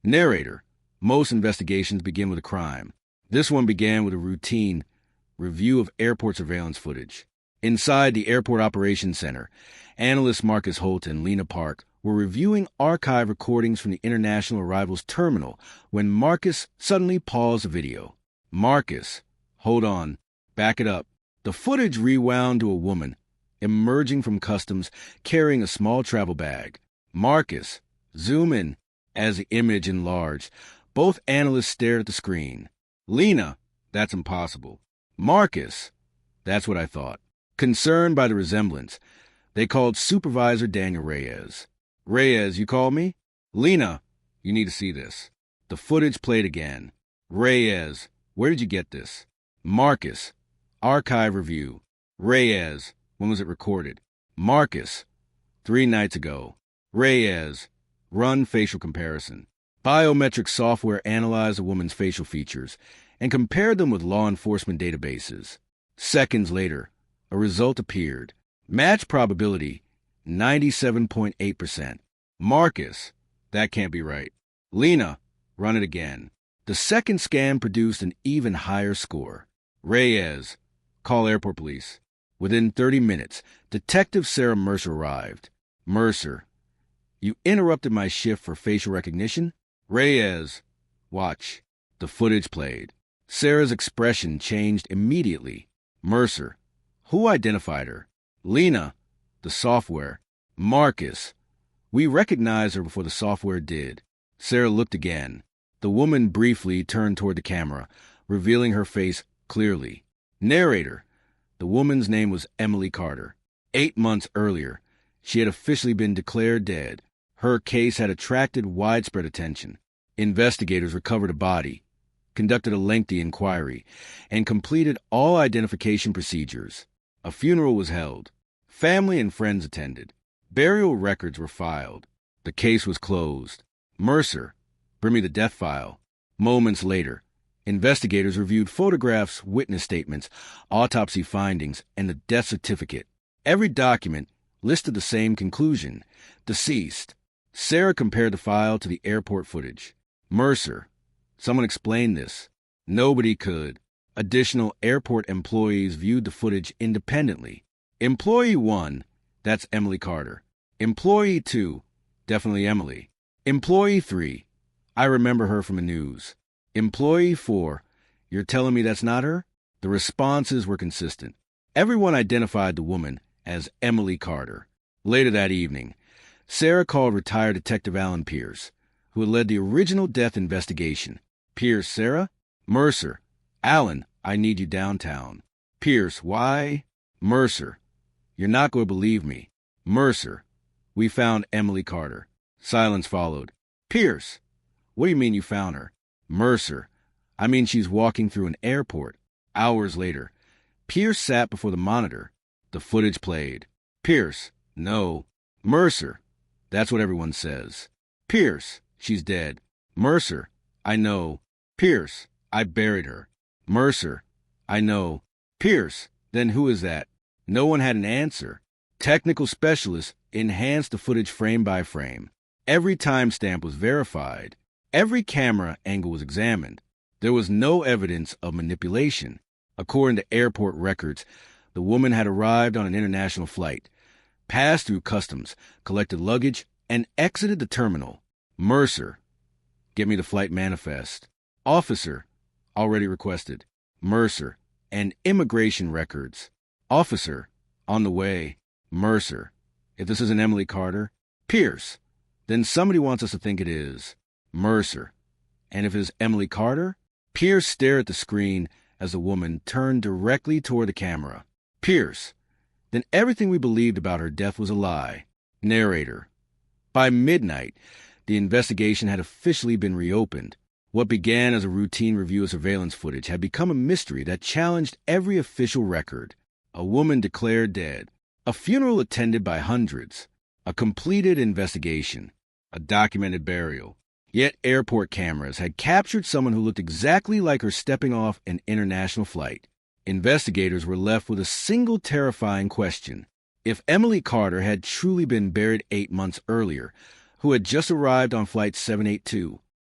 Narrator. Most investigations begin with a crime. This one began with a routine review of airport surveillance footage. Inside the Airport Operations Center, analysts Marcus Holt and Lena Park were reviewing archive recordings from the International Arrivals Terminal when Marcus suddenly paused the video. Marcus, hold on, back it up. The footage rewound to a woman emerging from customs carrying a small travel bag. Marcus, zoom in. As the image enlarged, both analysts stared at the screen. Lena, that's impossible. Marcus, that's what I thought. Concerned by the resemblance, they called Supervisor Daniel Reyes. Reyes, you call me? Lena, you need to see this. The footage played again. Reyes, where did you get this? Marcus, archive review. Reyes, when was it recorded? Marcus, 3 nights ago. Reyes, run facial comparison. Biometric software analyzed a woman's facial features and compared them with law enforcement databases. Seconds later, a result appeared. Match probability, 97.8%. Marcus, that can't be right. Lena, run it again. The second scan produced an even higher score. Reyes, call airport police. Within 30 minutes, Detective Sarah Mercer arrived. Mercer, you interrupted my shift for facial recognition? Reyes, watch. The footage played. Sarah's expression changed immediately. Mercer, who identified her? Lena, the software. Marcus, we recognized her before the software did. Sarah looked again. The woman briefly turned toward the camera, revealing her face clearly. Narrator, the woman's name was Emily Carter. 8 months earlier, she had officially been declared dead. Her case had attracted widespread attention. Investigators recovered a body, conducted a lengthy inquiry, and completed all identification procedures. A funeral was held. Family and friends attended. Burial records were filed. The case was closed. Mercer, bring me the death file. Moments later, investigators reviewed photographs, witness statements, autopsy findings, and the death certificate. Every document listed the same conclusion: deceased. Sarah compared the file to the airport footage. Mercer, someone explain this. Nobody could. Additional airport employees viewed the footage independently. Employee 1, that's Emily Carter. Employee 2, definitely Emily. Employee 3, I remember her from the news. Employee 4, you're telling me that's not her? The responses were consistent. Everyone identified the woman as Emily Carter. Later that evening, Sarah called retired Detective Alan Pierce, who had led the original death investigation. Pierce, Sarah? Mercer, Alan, I need you downtown. Pierce, why? Mercer, you're not going to believe me. Mercer, we found Emily Carter. Silence followed. Pierce, what do you mean you found her? Mercer, I mean she's walking through an airport. Hours later, Pierce sat before the monitor. The footage played. Pierce, no. Mercer, that's what everyone says. Pierce, she's dead. Mercer, I know. Pierce, I buried her. Mercer, I know. Pierce, then who is that? No one had an answer. Technical specialists enhanced the footage frame by frame. Every timestamp was verified. Every camera angle was examined. There was no evidence of manipulation. According to airport records, the woman had arrived on an international flight, passed through customs, collected luggage, and exited the terminal. Mercer, get me the flight manifest. Officer, already requested. Mercer, and immigration records. Officer, on the way. Mercer, if this isn't Emily Carter. Pierce, then somebody wants us to think it is. Mercer, and if it's Emily Carter? Pierce stared at the screen as the woman turned directly toward the camera. Pierce, then everything we believed about her death was a lie. Narrator, by midnight, the investigation had officially been reopened. What began as a routine review of surveillance footage had become a mystery that challenged every official record. A woman declared dead. A funeral attended by hundreds. A completed investigation. A documented burial. Yet airport cameras had captured someone who looked exactly like her stepping off an international flight. Investigators were left with a single terrifying question. If Emily Carter had truly been buried 8 months earlier, who had just arrived on Flight 782,